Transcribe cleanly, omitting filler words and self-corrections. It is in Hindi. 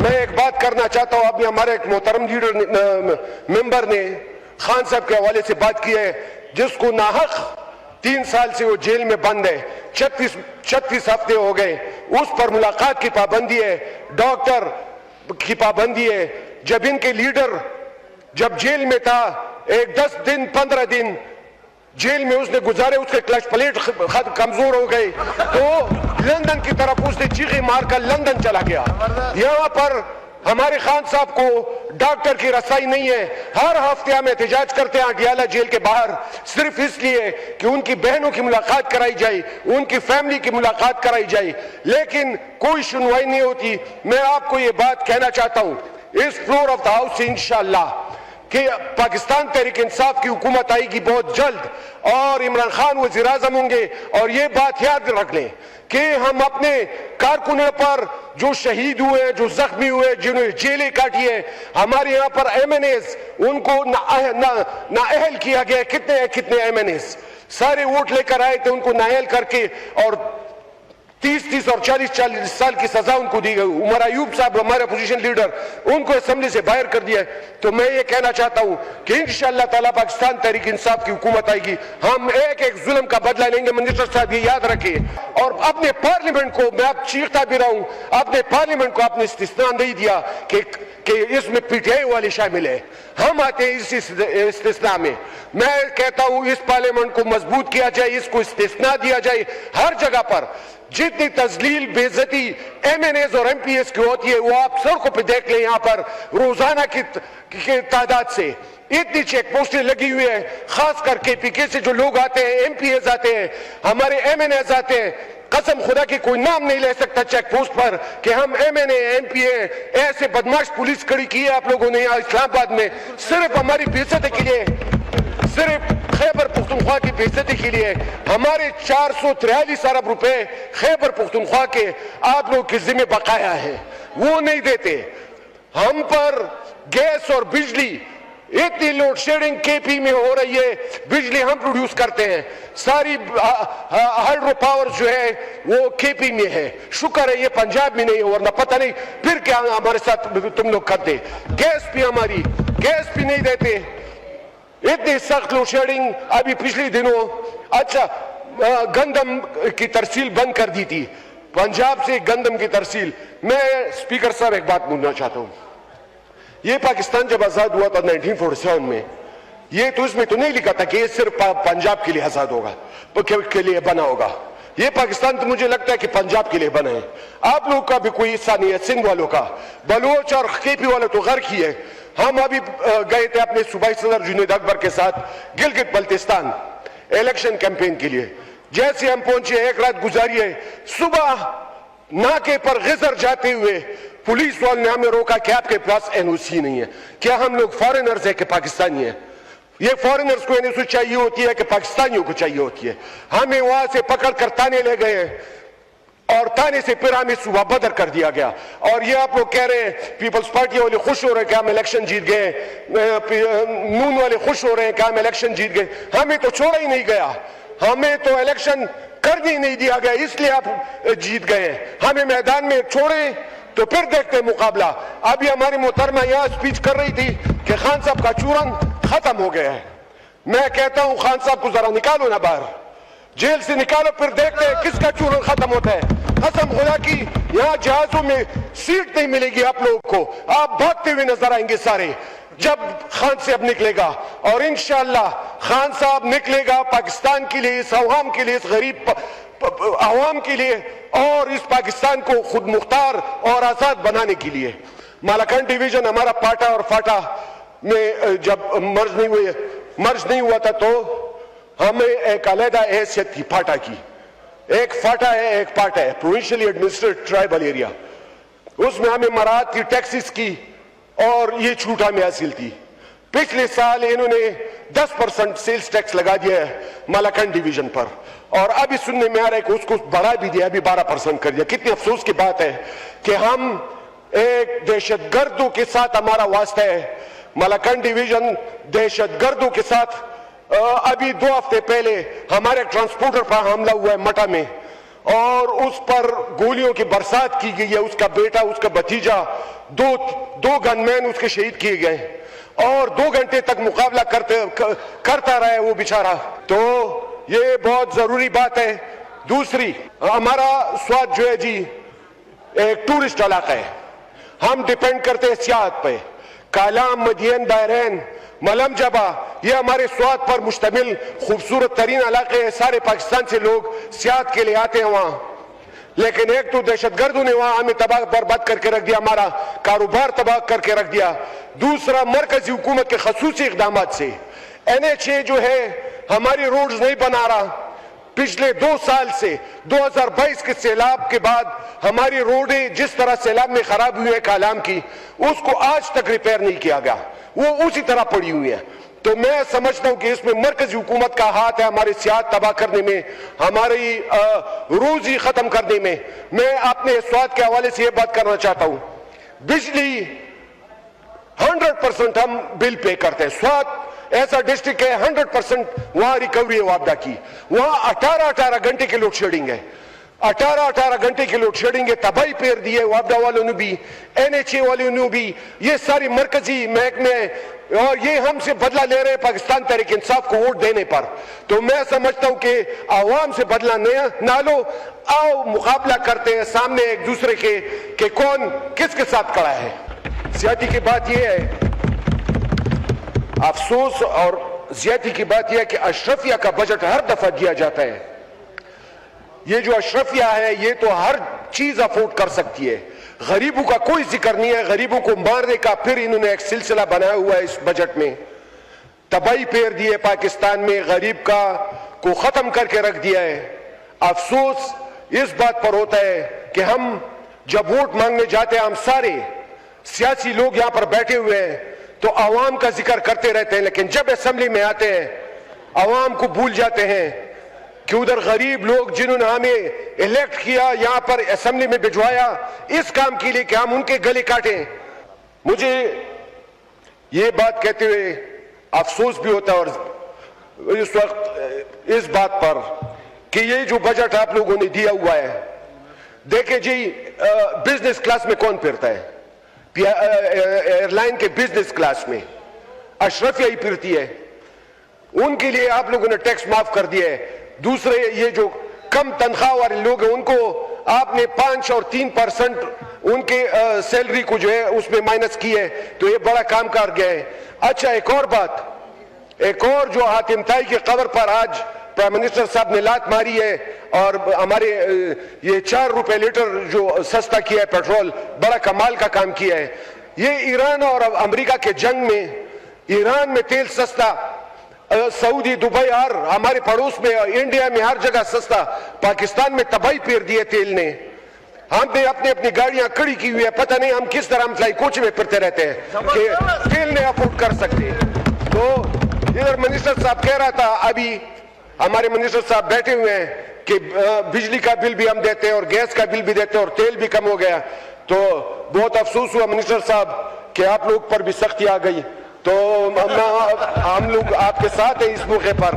मैं एक बात करना चाहता हूं, अभी हमारे एक मोहतरम लीडर मेंबर ने खान साहब के हवाले से बात की है, जिसको नाहक 3 साल से वो जेल में बंद है, 36 हफ्ते हो गए, उस पर मुलाकात की पाबंदी है, डॉक्टर की पाबंदी है। जब इनके लीडर जब जेल में था, एक 10 दिन 15 दिन जेल में उसने गुजारे, उसके क्लच प्लेट कमजोर हो गई, तो लंदन की तरफ उसने चीखे मारकर लंदन चला गया। यहाँ पर हमारे खान साहब को डॉक्टर की रसाई नहीं है। हर हफ्ते हम एहतजाज करते हैं अडियाला जेल के बाहर, सिर्फ इसलिए कि उनकी बहनों की मुलाकात कराई जाए, उनकी फैमिली की मुलाकात कराई जाए, लेकिन कोई सुनवाई नहीं होती। मैं आपको ये बात कहना चाहता हूं, इस फ्लोर ऑफ द हाउस से इंशाअल्लाह कि पाकिस्तान तहरीक इंसाफ की हुकूमत आएगी बहुत जल्द, और इमरान खान वज़ीर आज़म होंगे। और ये बात याद रख लें कि हम अपने कारकुनों पर जो शहीद हुए, जो जख्मी हुए, जिन्होंने जेलें काटी है, हमारे यहाँ पर MNAs उनको नाअहल किया गया। कितने MNAs सारे वोट लेकर आए थे, उनको नाअहल करके और 30 और 40 साल की सजा उनको दी गई। उमर अयूब साहब हमारे अपोजिशन लीडर, उनको असेंबली से बाहर कर दिया। तो मैं ये कहना चाहता हूं कि इंशाअल्लाह ताला पाकिस्तान तहरीक इंसाफ की हुकूमत आएगी, हम एक एक जुल्म का बदला लेंगे। मिनिस्टर साहब ये याद रखिए, और अपने पार्लियामेंट को, मैं अब चीखता भी रहा हूं, अपने पार्लियामेंट को आपने इस्तिस्ना नहीं दिया कि इसमें PTI वाले शामिल है। हम आते हैं इस इस्तिस्ना में। मैं कहता हूं इस पार्लियामेंट को मजबूत किया जाए, इसको इस्तिस्ना दिया जाए। हर जगह पर जितनी तजलील बेइज्जती MNAs और MPs की होती है, वो आप सड़कों पे देख लें। यहाँ पर रोजाना की तादाद से इतनी चेक पोस्टें लगी हुई है, खास करके PK से जो लोग आते हैं, MPs आते हैं, हमारे MNAs आते हैं। कसम खुदा की कोई नाम नहीं ले सकता चेक पोस्ट पर कि हम MNA MPA ऐसे बदमाश पुलिस खड़ी की है आप लोगों ने यहाँ इस्लामाबाद में, सिर्फ हमारी बेइज्जती के लिए, सिर्फ खैबर पुख्तनख्वा की बेइज्जती के लिए। हमारे 443 अरब रुपए खैबर पुख्तनख्वा के आप लोग के जिम्मे बकाया है, वो नहीं देते। हम पर गैस और बिजली, इतनी लोड शेडिंग KP में हो रही है, बिजली हम प्रोड्यूस करते हैं, सारी हाइड्रो पावर जो है वो KP में है। शुक्र है ये पंजाब में नहीं है, वरना पता नहीं फिर क्या हमारे साथ तुम लोग करते। गैस भी नहीं देते, इतनी सख्त लोड शेडिंग। अभी पिछले दिनों अच्छा गंदम की तरसील बंद कर दी थी, पंजाब से गंदम की तरसील। मैं स्पीकर साहब एक बात बोलना चाहता हूं, ये पाकिस्तान जब आजाद हुआ था 1947 में, ये तो इसमें तो नहीं लिखा था कि ये सिर्फ पंजाब के लिए आजाद होगा, के लिए बना होगा। ये पाकिस्तान तो मुझे लगता है कि पंजाब के लिए बना है। आप लोग का भी कोई हिस्सा नहीं है, सिंध वालों का, बलूच और KP वाले तो गर्क ही है। हम अभी गए थे अपने सूबाई सदर जुनैद अकबर के साथ गिलगित बल्तिस्तान इलेक्शन कैंपेन के लिए। जैसे हम पहुंचे, एक रात गुजारी है, सुबह नाके पर गिजर जाते हुए पुलिस वालों ने हमें रोका कि आपके पास NOC नहीं है। क्या हम लोग फॉरेनर्स है कि पाकिस्तानी है? ये फॉरेनर्स को NOC चाहिए होती है कि पाकिस्तानियों को चाहिए होती है? हमें वहां से पकड़ कर थाने ले गए और थाने से फिर हमें सुबह बदर कर दिया गया। और ये आप लोग कह रहे हैं पीपल्स पार्टी वाले खुश हो रहे हैं कि हम इलेक्शन जीत गए, नून वाले खुश हो रहे हैं कि हम इलेक्शन जीत गए। हमें तो छोड़ा ही नहीं गया, हमें तो इलेक्शन करने ही नहीं दिया गया, इसलिए आप जीत गए। हमें मैदान में छोड़े तो फिर देखते मुकाबला। अभी हमारी मोहतरमा यहां स्पीच कर रही थी कि खान साहब का चूरन खत्म हो गया है। मैं कहता हूं खान साहब को जरा निकालो ना बाहर, जेल से निकालो, फिर देखते हैं किसका चूरन खत्म होता है। कसम खुदा की यहाँ जहाजों में सीट नहीं मिलेगी आप लोगों को, आप भागते हुए नजर आएंगे सारे जब खान साहब निकलेगा। और इंशाअल्लाह खान साहब निकलेगा पाकिस्तान के लिए, इस अवाम के लिए, इस गरीब अवाम के लिए, और इस पाकिस्तान को खुद मुख्तार और आजाद बनाने के लिए। मालाकंड डिवीजन हमारा पाटा और फाटा में जब मर्ज नहीं हुआ था तो हमें एक अलग हैसियत थी फाटा की। एक फाटा है, एक पाटा है, प्रोविंशियली एडमिनिस्ट्रेटेड ट्राइबल एरिया। उसमें हमें मराहत थी टैक्सेस की, और ये छूट हमें हासिल थी। पिछले साल इन्होंने 10% सेल्स टैक्स लगा दिया है मालाकंड डिवीजन पर, और अभी सुनने में आ रहा है कि उसको बढ़ा भी दिया, अभी 12% कर दिया। कितनी अफसोस की बात है कि हम एक दहशतगर्दों के साथ हमारा वास्ता है। मालाकंड डिवीजन दहशतगर्दों के साथ, अभी 2 हफ्ते पहले हमारे ट्रांसपोर्टर पर हमला हुआ है मटा में, और उस पर गोलियों की बरसात की गई है। उसका बेटा, उसका भतीजा दो गनमैन उसके शहीद किए गए और 2 घंटे तक मुकाबला करता रहा वो बेचारा। तो ये बहुत जरूरी बात है। दूसरी, हमारा स्वाद जो है जी एक टूरिस्ट इलाका है, हम डिपेंड करते हैं सियाहत पे। कालाम, मदियन, बहरैन, मलम जबा, ये हमारे स्वाद पर मुश्तमिल खूबसूरत तरीन इलाके हैं। सारे पाकिस्तान से लोग सियाहत के लिए आते हैं वहां, लेकिन एक तो दहशतगर्दों ने वहां हमें तबाह बर्बाद करके रख दिया, हमारा कारोबार तबाह करके रख दिया। दूसरा, मरकजी हुकूमत के खसूसी इकदाम से NH जो है हमारी रोड्स नहीं बना रहा। पिछले 2 साल से 2022 के सैलाब के बाद हमारी रोडें जिस तरह सैलाब में खराब हुई है कालाम की, उसको आज तक रिपेयर नहीं किया गया, वो उसी तरह पड़ी हुई है। तो मैं समझता हूं कि इसमें मरकजी हुकूमत का हाथ है, हमारी सियाहत तबाह करने में, हमारी रोजी खत्म करने में। मैं अपने स्वाद के हवाले से यह बात करना चाहता हूं, बिजली 100% हम बिल पे करते हैं। स्वाद ऐसा डिस्ट्रिक्ट है 100% वहां रिकवरी है वापदा की। वहां 18 घंटे के लोड शेडिंग है, 18 घंटे के लोड शेडिंग है। तबाही पेर दी है वापदा वालों ने भी, NHA वालों ने भी, ये सारी मरकजी महकमे, और ये हमसे बदला ले रहे हैं पाकिस्तान तहरीक इंसाफ को वोट देने पर। तो मैं समझता हूं कि आवाम से बदला ना लो, आओ मुकाबला करते हैं सामने एक दूसरे के कि कौन किसके साथ खड़ा है। ज्यादती की बात यह है, अफसोस और ज्यादती की बात यह है कि अशरफिया का बजट हर दफा दिया जाता है। ये जो अशरफिया है ये तो हर चीज अफोर्ड कर सकती है, गरीबों का कोई जिक्र नहीं है। गरीबों को मारने का फिर इन्होंने एक सिलसिला बनाया हुआ है इस बजट में। तबाही फेर दी है पाकिस्तान में, गरीब को खत्म करके रख दिया है। अफसोस इस बात पर होता है कि हम जब वोट मांगने जाते हैं, हम सारे सियासी लोग यहां पर बैठे हुए हैं तो आवाम का जिक्र करते रहते हैं, लेकिन जब असेंबली में आते हैं आवाम को भूल जाते हैं कि उधर गरीब लोग जिन्होंने हमें इलेक्ट किया, यहां पर असेंबली में भिजवाया इस काम के लिए कि हम उनके गले काटें। मुझे ये बात कहते हुए अफसोस भी होता है और इस वक्त इस बात पर कि ये जो बजट आप लोगों ने दिया हुआ है, देखे जी बिजनेस क्लास में कौन फिरता है? एयरलाइन के बिजनेस क्लास में अशरफिया ही फिरती है, उनके लिए आप लोगों ने टैक्स माफ कर दिया है। दूसरे ये जो कम तनख्वाह वाले लोग हैं उनको आपने 5 और 3% उनके सैलरी को जो है उसमें माइनस की है, तो ये बड़ा काम कर गया है। अच्छा, एक और बात, एक और जो हातिम ताई की कब्र पर आज प्राइम मिनिस्टर साहब ने लात मारी है और हमारे ये 4 रुपए लीटर जो सस्ता किया है पेट्रोल, बड़ा कमाल का काम किया है। ये ईरान और अमेरिका के जंग में ईरान में तेल सस्ता, सऊदी, दुबई और हमारे पड़ोस में इंडिया में हर जगह सस्ता, पाकिस्तान में तबाही पेर दी है तेल ने। हमने अपनी गाड़ियां खड़ी की हुई है, पता नहीं हम किस तरह हम फ्लाई कोच में फिरते रहते हैं कि तेल नहीं अफोर्ड कर सकते। तो इधर मिनिस्टर साहब कह रहा था, अभी हमारे मिनिस्टर साहब बैठे हुए हैं कि बिजली का बिल भी हम देते हैं और गैस का बिल भी देते हैं और तेल भी कम हो गया। तो बहुत अफसोस हुआ मिनिस्टर साहब कि आप लोग पर भी सख्ती आ गई। तो हम लोग आपके साथ हैं इस मौके पर।